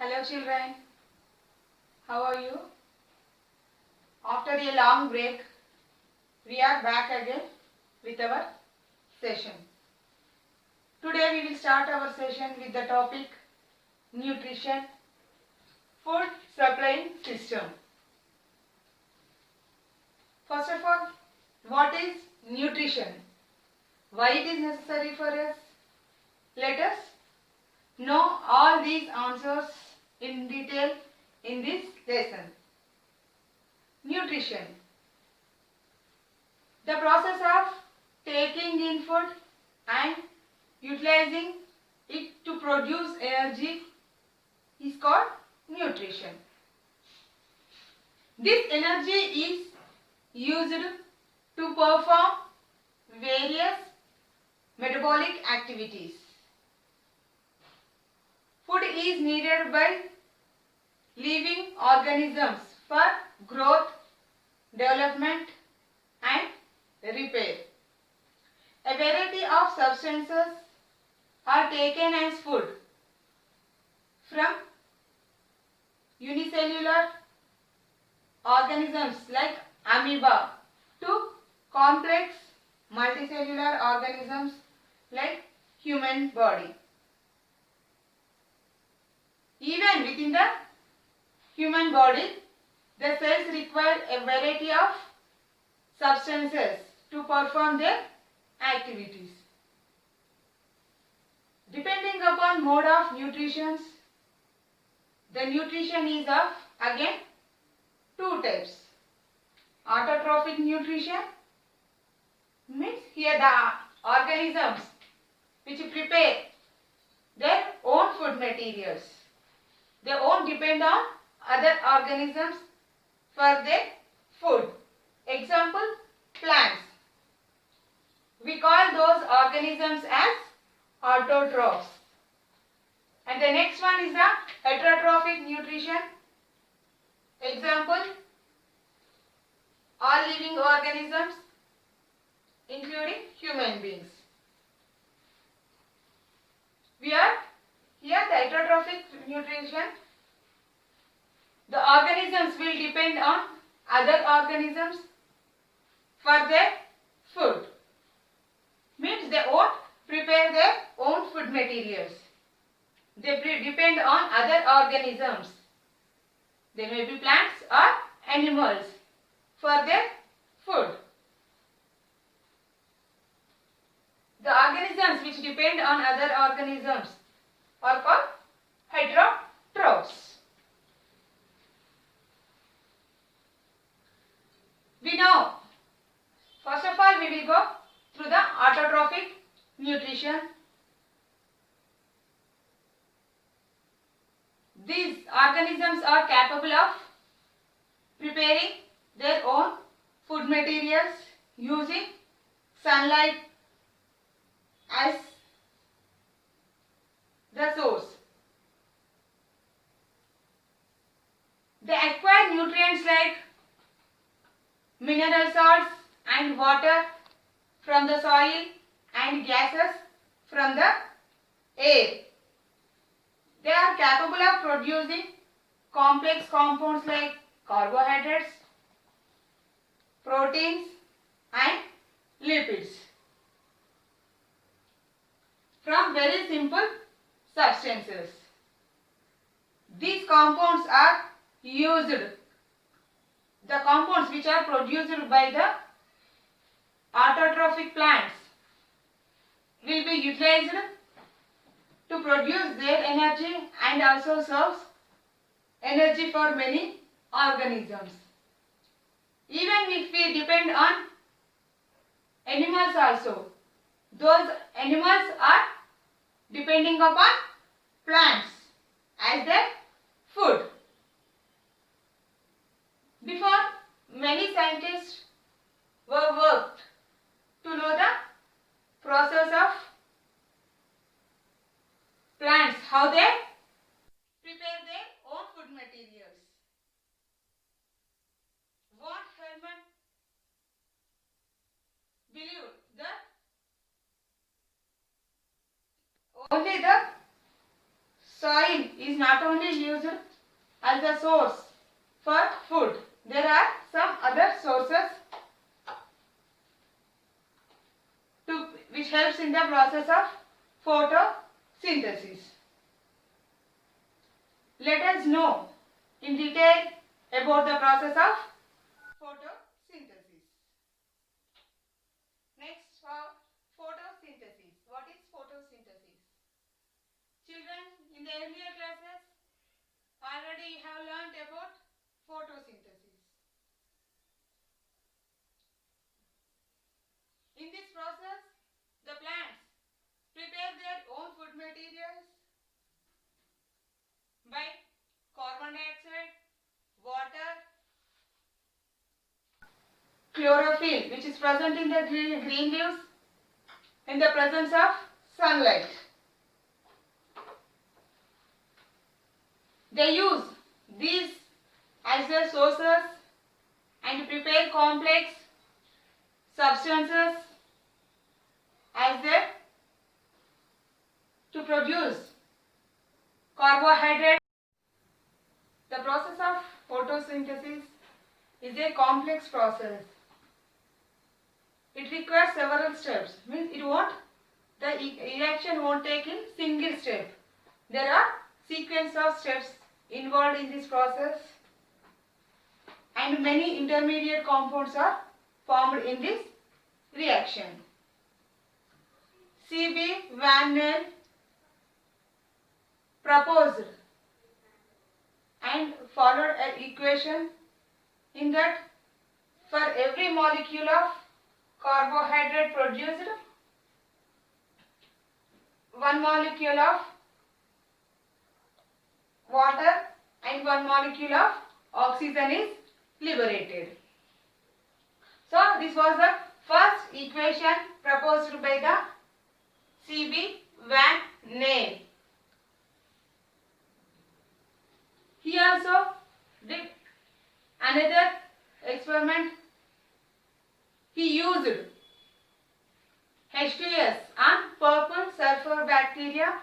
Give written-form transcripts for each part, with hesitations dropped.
Hello children, how are you? After a long break, we are back again with our session. Today we will start our session with the topic nutrition, food supplying system. First of all, what is nutrition? Why it is necessary for us? Let us know all these answers in detail in this lesson. Nutrition. The process of taking in food and utilizing it to produce energy is called nutrition. This energy is used to perform various metabolic activities. Food is needed by living organisms for growth, development and repair. A variety of substances are taken as food, from unicellular organisms like amoeba to complex multicellular organisms like human body. Even within the human body, the cells require a variety of substances to perform their activities. Depending upon mode of nutrition, the nutrition is of again two types. Autotrophic nutrition means here the organisms which prepare their own food materials. They won't depend on other organisms for their food. Example, plants. We call those organisms as autotrophs. And the next one is the heterotrophic nutrition. Example, all living organisms including human beings. We are here the heterotrophic nutrition. The organisms will depend on other organisms for their food. Means they won't prepare their own food materials. They depend on other organisms. They may be plants or animals for their food. The organisms which depend on other organisms are called heterotrophs. We know, first of all, we will go through the autotrophic nutrition. These organisms are capable of preparing their own food materials using sunlight as the source. They acquire nutrients like mineral salts and water from the soil and gases from the air. They are capable of producing complex compounds like carbohydrates, proteins and lipids from very simple substances. These compounds are used, the compounds which are produced by the autotrophic plants will be utilized to produce their energy and also serves energy for many organisms. Even if we depend on animals also, those animals are depending upon plants as their food. Before, many scientists were worked to know the process of plants, how they prepare their own food materials. What Herman believed that only the soil is not only used as a source for food. There are some other sources which helps in the process of photosynthesis. Let us know in detail about the process of photosynthesis. Next, for photosynthesis. What is photosynthesis? Children, in the earlier classes already have learnt about photosynthesis. In this process, the plants prepare their own food materials by carbon dioxide, water, chlorophyll, which is present in the green leaves in the presence of sunlight. They use these as their sources and prepare complex substances as their to produce carbohydrate. The process of photosynthesis is a complex process. It requires several steps. Means the reaction won't take in single step. There are sequence of steps involved in this process, and many intermediate compounds are formed in this reaction. C.B. Van Nel proposed and followed an equation in that for every molecule of carbohydrate produced, one molecule of water and one molecule of oxygen is liberated. So this was the first equation proposed by the C.B. Van Nel. He also did another experiment. He used H2S on purple sulfur bacteria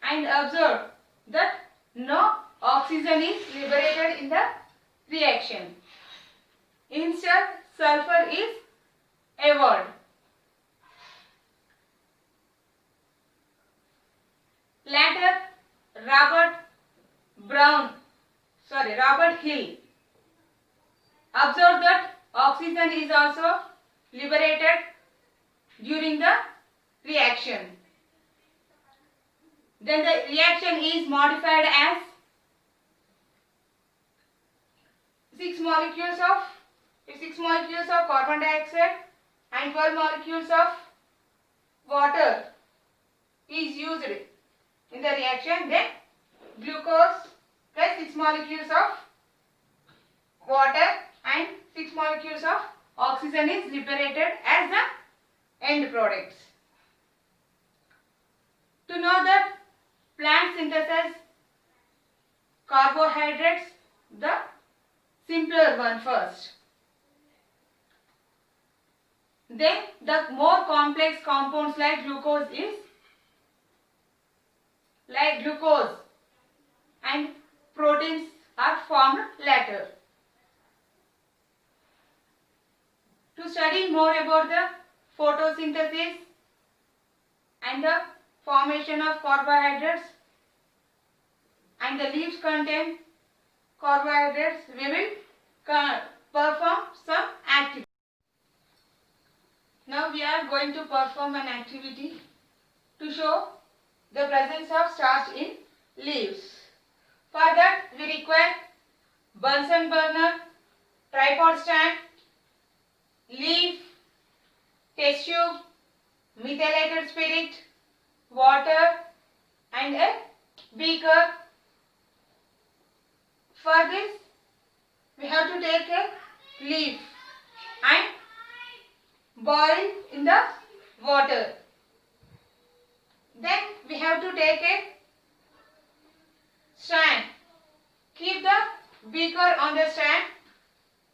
and observed that no oxygen is liberated in the reaction. Instead, sulfur is evolved. Later, Robert Hill observed that oxygen is also liberated during the reaction. Then the reaction is modified as 6 molecules of carbon dioxide and 12 molecules of water is used in the reaction. Then glucose plus 6 molecules of water and 6 molecules of oxygen is liberated as the end products. To know that plant synthesize carbohydrates, the simpler one first. Then the more complex compounds like glucose and proteins are formed later. To study more about the photosynthesis and the formation of carbohydrates, and the leaves contain carbohydrates, we will perform some activity. Now we are going to perform an activity to show the presence of starch in leaves. For that we require Bunsen burner, tripod stand, leaf, test tube, methylated spirit, water and a beaker. For this we have to take a leaf and boil in the water. Then we have to take a stand. Keep the beaker on the stand.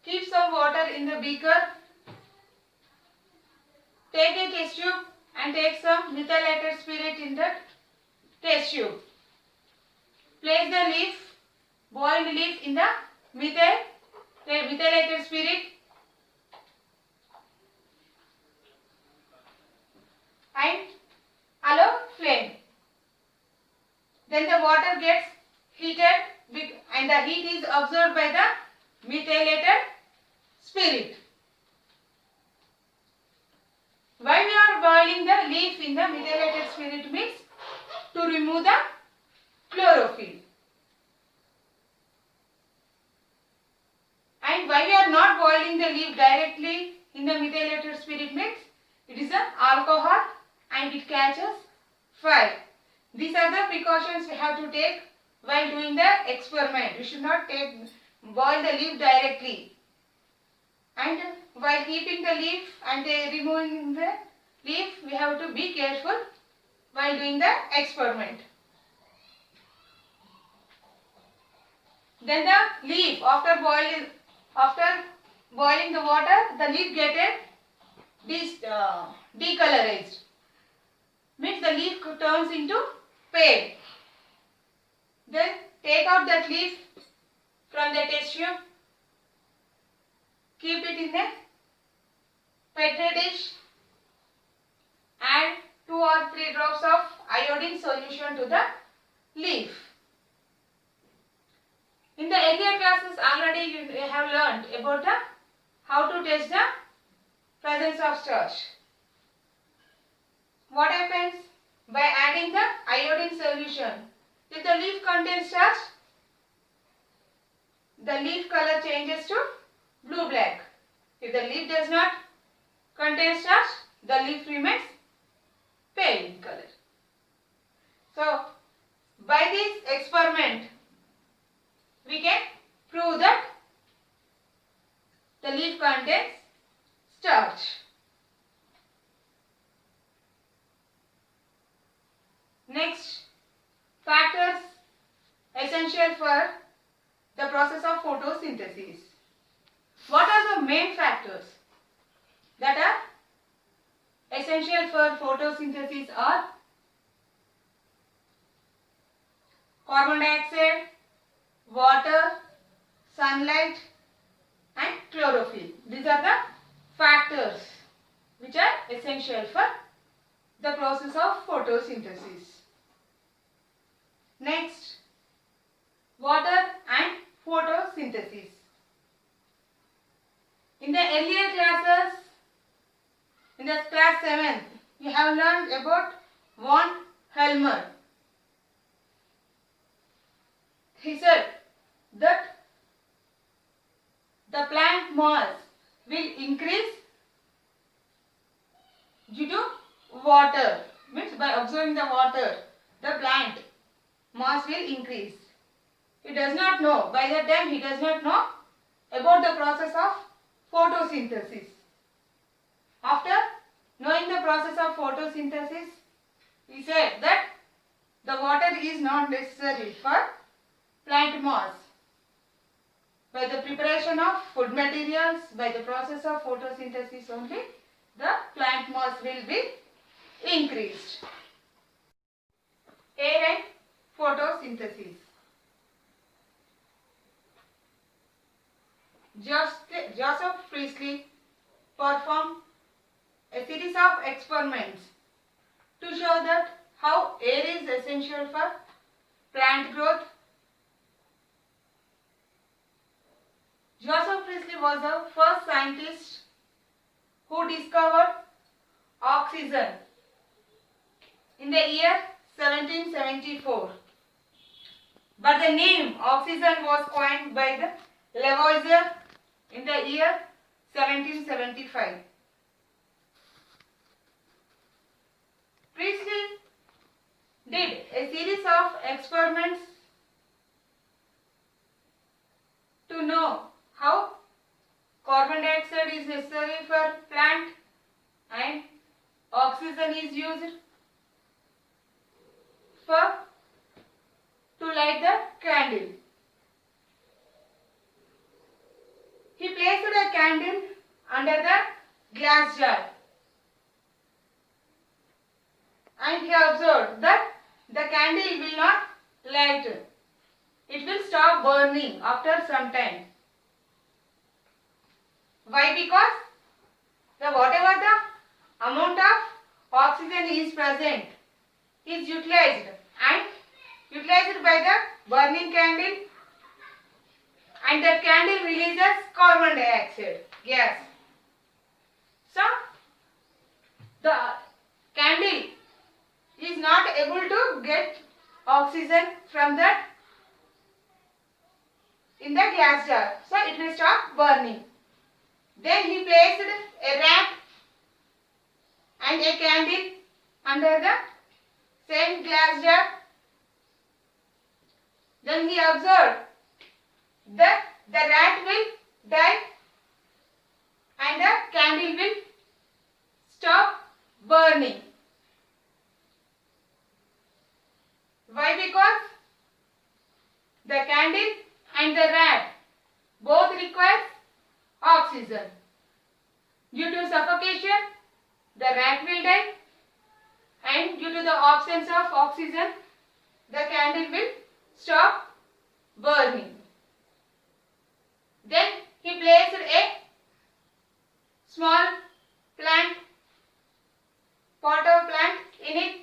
Keep some water in the beaker. Take a test tube and take some methylated spirit in that test tube. Place the leaf, boiled leaf in the methylated spirit and allow flame. Then the water gets heated and the heat is absorbed by the methylated spirit. Why we are boiling the leaf in the methylated spirit means to remove the chlorophyll. And why we are not boiling the leaf directly in the methylated spirit means it is an alcohol and it catches fire. These are the precautions we have to take while doing the experiment. We should not boil the leaf directly. And while keeping the leaf and removing the leaf, we have to be careful while doing the experiment. Then the leaf, after boiling the water, the leaf gets decolorized. Means the leaf turns into pale. Then take out that leaf from the test tube. Keep it in a petri dish. Add 2 or 3 drops of iodine solution to the leaf. In the earlier classes already you have learned about how to test the presence of starch. What happens? By adding the iodine solution, if the leaf contains starch, the leaf color changes to blue-black. If the leaf does not contain starch, the leaf remains pale in color. So, by this experiment, we can prove that the leaf contains starch. Next, factors essential for the process of photosynthesis. What are the main factors that are essential for photosynthesis are carbon dioxide, water, sunlight and chlorophyll. These are the factors which are essential for the process of photosynthesis. Next, water and photosynthesis. In the earlier classes, in the class 7th, you have learned about von Helmer. He said that the plant mass will increase due to water. Means by absorbing the water, the plant mass will increase. He does not know, by that time he does not know about the process of photosynthesis. After knowing the process of photosynthesis, he said that the water is not necessary for plant mass. By the preparation of food materials, by the process of photosynthesis only, the plant mass will be increased. Air and photosynthesis. Joseph Priestley performed a series of experiments to show that how air is essential for plant growth. Joseph Priestley was the first scientist who discovered oxygen in the year 1774. But the name oxygen was coined by the Lavoisier in the year 1775. Priestley did a series of experiments to know how carbon dioxide is necessary for plant and oxygen is used to light the candle. He placed a candle under the glass jar and he observed that the candle will not light. It will stop burning after some time. Why? Because whatever the amount of oxygen is present is utilized by the burning candle, and that candle releases carbon dioxide gas. So the candle is not able to get oxygen from that in the glass jar, so it will stop burning. Then he placed a rat and a candle under the same glass jar. Then he observed that the rat will die and the candle will stop burning. Why? Because the candle and the rat both require oxygen. Due to suffocation, the rat will die, and due to the absence of oxygen, the candle will stop burning. Then he placed a small plant, pot of plant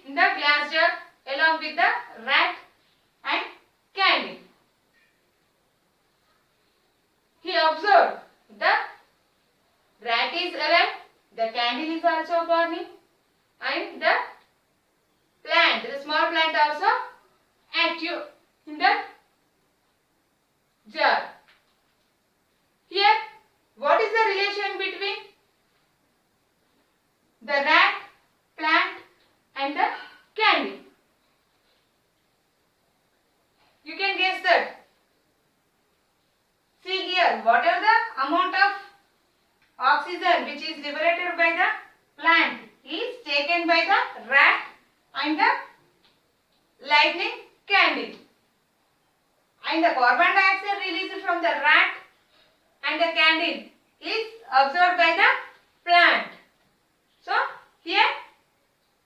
in the glass jar along with the rat and candle. He observed the rat is alive, the candle is also burning, and the plant, the small plant also active in the jar. Here, what is the relation between the rat, plant and the candle? You can guess that. See here, whatever the amount of oxygen which is liberated by the plant is taken by the rat and the lightning candle, and the carbon dioxide released from the rat and the candle is absorbed by the plant. So here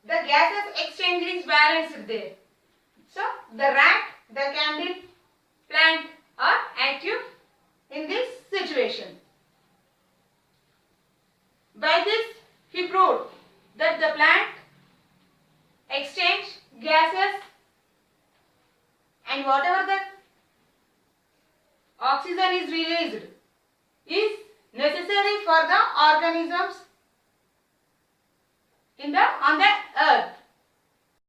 the gases exchange is balanced there. So the rat, the candle, plant are active in this situation. By this he proved that the plant exchange gases, and whatever the oxygen is released is necessary for the organisms on the